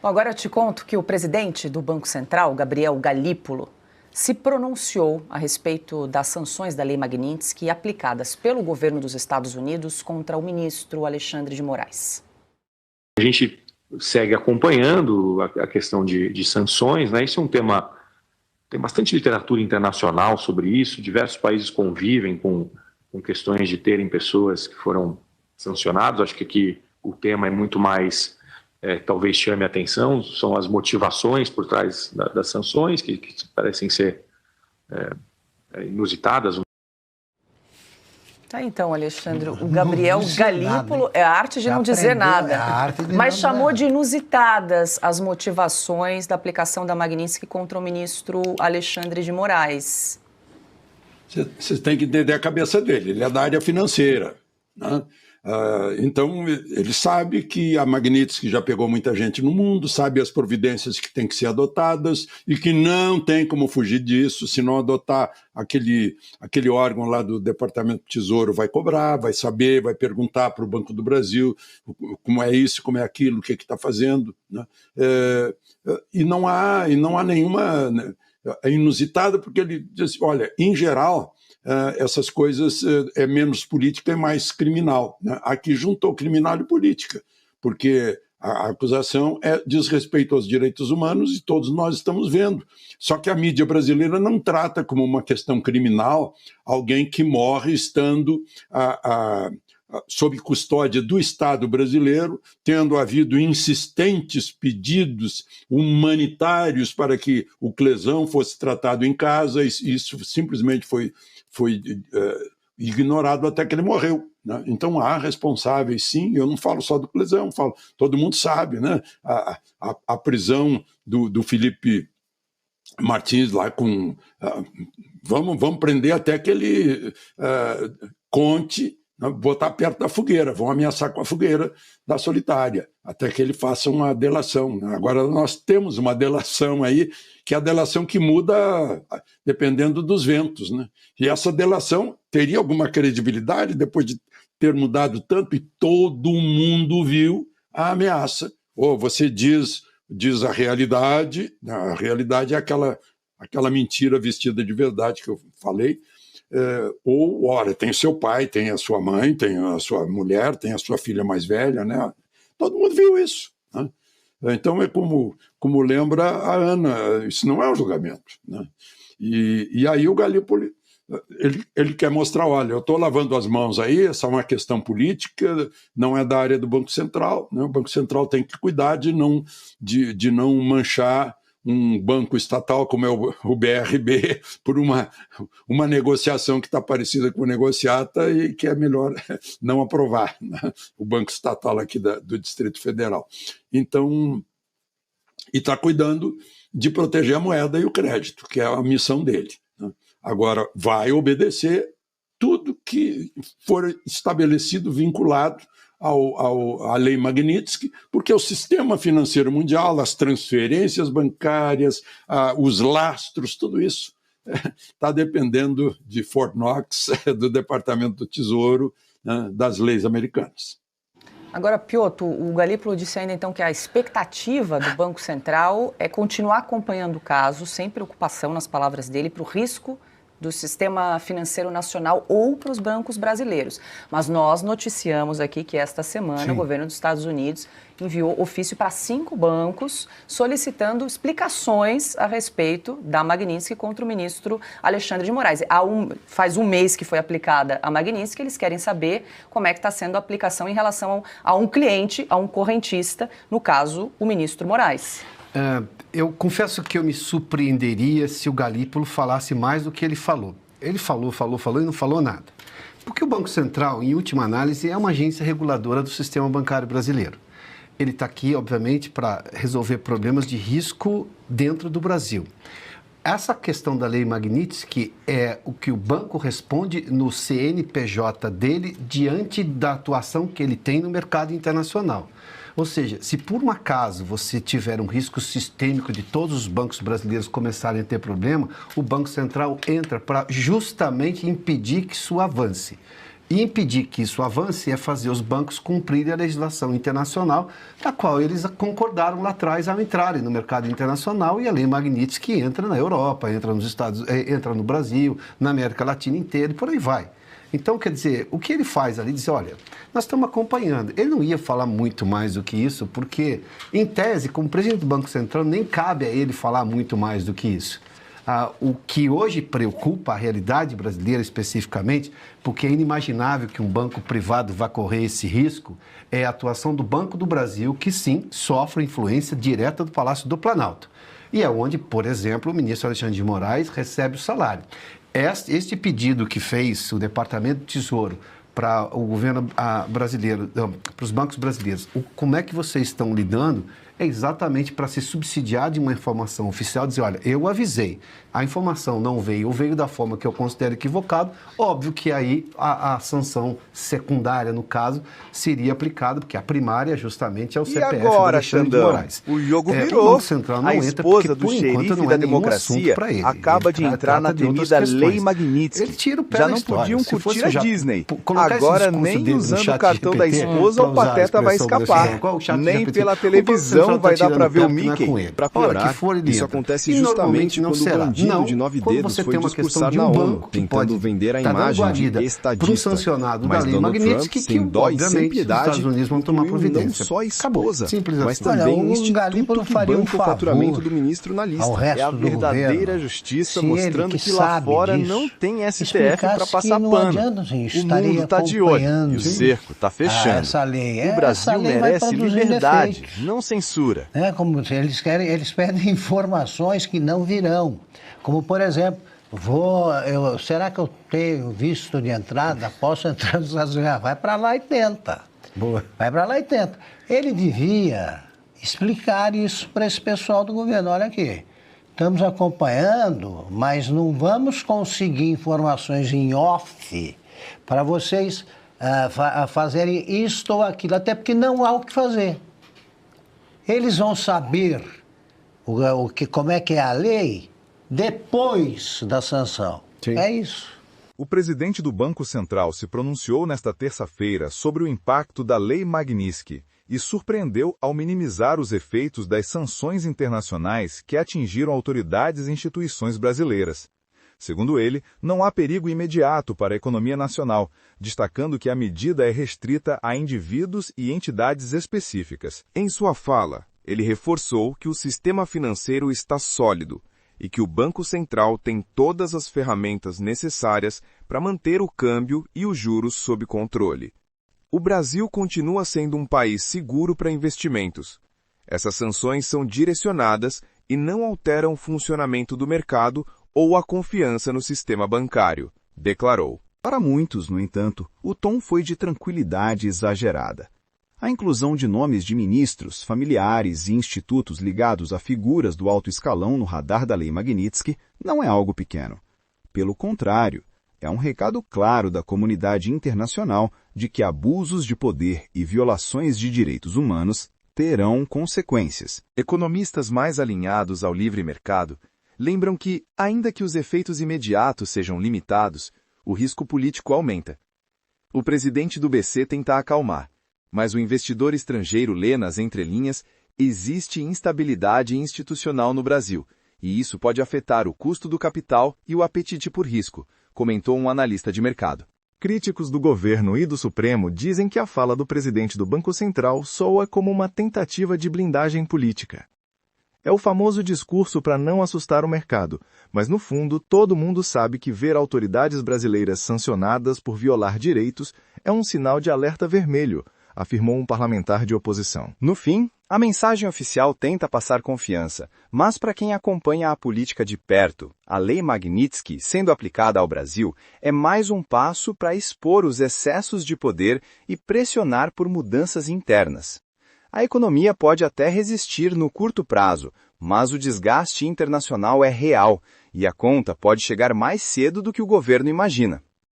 Bom, agora eu te conto que o presidente do Banco Central, Gabriel Galípolo, se pronunciou a respeito das sanções da Lei Magnitsky aplicadas pelo governo dos Estados Unidos contra o ministro Alexandre de Moraes. A gente segue acompanhando a questão de sanções, né? Isso é um tema, tem bastante literatura internacional sobre isso, diversos países convivem com questões de terem pessoas que foram sancionadas. Acho que aqui o tema é muito mais, talvez chame a atenção, são as motivações por trás das sanções, que parecem ser inusitadas. Tá, então, Alexandre, o Gabriel Galípolo é a arte de não dizer nada, mas chamou de inusitadas as motivações da aplicação da Magnitsky contra o ministro Alexandre de Moraes. Você tem que entender a cabeça dele, ele é da área financeira, né? Então, ele sabe que a Magnitsky já pegou muita gente no mundo, sabe as providências que têm que ser adotadas e que não tem como fugir disso. Se não adotar, aquele órgão lá do Departamento do Tesouro vai cobrar, vai saber, vai perguntar para o Banco do Brasil como é isso, como é aquilo, o que está fazendo, né? E não há nenhuma... É inusitado porque ele diz, olha, em geral... essas coisas é menos política e mais criminal, né? Aqui juntou criminal e política, porque a acusação diz respeito aos direitos humanos e todos nós estamos vendo. Só que a mídia brasileira não trata como uma questão criminal alguém que morre estando sob custódia do Estado brasileiro, tendo havido insistentes pedidos humanitários para que o Clesão fosse tratado em casa, e isso simplesmente foi ignorado até que ele morreu, né? Então há responsáveis, sim. Eu não falo só do Clesão, todo mundo sabe, né? A prisão do Felipe Martins lá com... vamos prender até que ele conte, botar perto da fogueira, vão ameaçar com a fogueira da solitária, até que ele faça uma delação. Agora nós temos uma delação aí, que é a delação que muda dependendo dos ventos, né? E essa delação teria alguma credibilidade depois de ter mudado tanto e todo mundo viu a ameaça. Ou você diz a realidade é aquela mentira vestida de verdade que eu falei, ou, olha, tem seu pai, tem a sua mãe, tem a sua mulher, tem a sua filha mais velha, né? Todo mundo viu isso, né? Então é como lembra a Ana, isso não é um julgamento, né? E aí o Galípolo, ele quer mostrar, olha, eu estou lavando as mãos aí, essa é uma questão política, não é da área do Banco Central, né? O Banco Central tem que cuidar de não manchar um banco estatal como é o BRB por uma negociação que está parecida com negociata e que é melhor não aprovar, né? O banco estatal aqui do Distrito Federal. Então, e está cuidando de proteger a moeda e o crédito, que é a missão dele, né? Agora, vai obedecer tudo que for estabelecido, vinculado à Lei Magnitsky, porque o sistema financeiro mundial, as transferências bancárias, os lastros, tudo isso está dependendo de Fort Knox, do Departamento do Tesouro, né, das leis americanas. Agora, Piotr, o Galípolo disse ainda então que a expectativa do Banco Central é continuar acompanhando o caso, sem preocupação, nas palavras dele, para o risco do sistema financeiro nacional ou para os bancos brasileiros. Mas nós noticiamos aqui que esta semana o governo dos Estados Unidos enviou ofício para 5 bancos solicitando explicações a respeito da Magnitsky contra o ministro Alexandre de Moraes. Faz um mês que foi aplicada a Magnitsky, eles querem saber como é que está sendo a aplicação em relação a um cliente, a um correntista, no caso, o ministro Moraes. Eu confesso que eu me surpreenderia se o Galípolo falasse mais do que ele falou. Ele falou e não falou nada. Porque o Banco Central, em última análise, é uma agência reguladora do sistema bancário brasileiro. Ele está aqui, obviamente, para resolver problemas de risco dentro do Brasil. Essa questão da Lei Magnitsky é o que o banco responde no CNPJ dele diante da atuação que ele tem no mercado internacional. Ou seja, se por um acaso você tiver um risco sistêmico de todos os bancos brasileiros começarem a ter problema, o Banco Central entra para justamente impedir que isso avance. E impedir que isso avance é fazer os bancos cumprirem a legislação internacional, da qual eles concordaram lá atrás ao entrarem no mercado internacional, e a lei Magnitsky entra na Europa, entra no Brasil, na América Latina inteira e por aí vai. Então, quer dizer, o que ele faz ali, diz, olha, nós estamos acompanhando. Ele não ia falar muito mais do que isso, porque, em tese, como presidente do Banco Central, nem cabe a ele falar muito mais do que isso. O que hoje preocupa a realidade brasileira especificamente, porque é inimaginável que um banco privado vá correr esse risco, é a atuação do Banco do Brasil, que sim, sofre influência direta do Palácio do Planalto. E é onde, por exemplo, o ministro Alexandre de Moraes recebe o salário. Este pedido que fez o Departamento do Tesouro para o governo brasileiro, para os bancos brasileiros, como é que vocês estão lidando, é exatamente para se subsidiar de uma informação oficial, dizer, olha, eu avisei, a informação não veio, ou veio da forma que eu considero equivocado, óbvio que aí a sanção secundária, no caso, seria aplicada, porque a primária justamente é o CPF do Alexandre de Moraes. O jogo virou. O Banco Central não a entra esposa porque, do xerife da democracia acaba de entrar na temida Lei Magnitsky. Ele tira o pé já da não história. podiam Se curtir fosse a Disney. Colocar Agora esse nem discurso usando dele no o cartão chat da GPT, esposa o Pateta vai escapar. Nem pela televisão vai dar para ver o Mickey. Para piorar, isso acontece justamente quando o bandido de 9 dedos foi discursar na ONU, tentando vender a imagem de estadista. Mas Donald Trump, sem dó e sem piedade, incluiu não só a esposa, mas também o Instituto que banca o faturamento do ministro na lista. É a verdadeira justiça, mostrando que lá fora não tem STF para passar pano. O mundo está de olho e o cerco está fechando. O Brasil merece liberdade, não censura. Como eles pedem informações que não virão. Como, por exemplo, será que eu tenho visto de entrada? Posso entrar nos Estados Unidos? Vai para lá e tenta. Boa. Vai para lá e tenta. Ele devia explicar isso para esse pessoal do governo. Olha aqui, estamos acompanhando, mas não vamos conseguir informações em off para vocês fazerem isto ou aquilo, até porque não há o que fazer. Eles vão saber como é que é a lei depois da sanção. Sim. É isso. O presidente do Banco Central se pronunciou nesta terça-feira sobre o impacto da Lei Magnitsky e surpreendeu ao minimizar os efeitos das sanções internacionais que atingiram autoridades e instituições brasileiras. Segundo ele, não há perigo imediato para a economia nacional, destacando que a medida é restrita a indivíduos e entidades específicas. Em sua fala, ele reforçou que o sistema financeiro está sólido e que o Banco Central tem todas as ferramentas necessárias para manter o câmbio e os juros sob controle. O Brasil continua sendo um país seguro para investimentos. Essas sanções são direcionadas e não alteram o funcionamento do mercado ou a confiança no sistema bancário, declarou. Para muitos, no entanto, o tom foi de tranquilidade exagerada. A inclusão de nomes de ministros, familiares e institutos ligados a figuras do alto escalão no radar da Lei Magnitsky não é algo pequeno. Pelo contrário, é um recado claro da comunidade internacional de que abusos de poder e violações de direitos humanos terão consequências. Economistas mais alinhados ao livre mercado lembram que, ainda que os efeitos imediatos sejam limitados, o risco político aumenta. O presidente do BC tenta acalmar, mas o investidor estrangeiro lê nas entrelinhas: existe instabilidade institucional no Brasil, e isso pode afetar o custo do capital e o apetite por risco, comentou um analista de mercado. Críticos do governo e do Supremo dizem que a fala do presidente do Banco Central soa como uma tentativa de blindagem política. É o famoso discurso para não assustar o mercado, mas no fundo todo mundo sabe que ver autoridades brasileiras sancionadas por violar direitos é um sinal de alerta vermelho, afirmou um parlamentar de oposição. No fim, a mensagem oficial tenta passar confiança, mas para quem acompanha a política de perto, a Lei Magnitsky, sendo aplicada ao Brasil, é mais um passo para expor os excessos de poder e pressionar por mudanças internas. A economia pode até resistir no curto prazo, mas o desgaste internacional é real e a conta pode chegar mais cedo do que o governo imagina.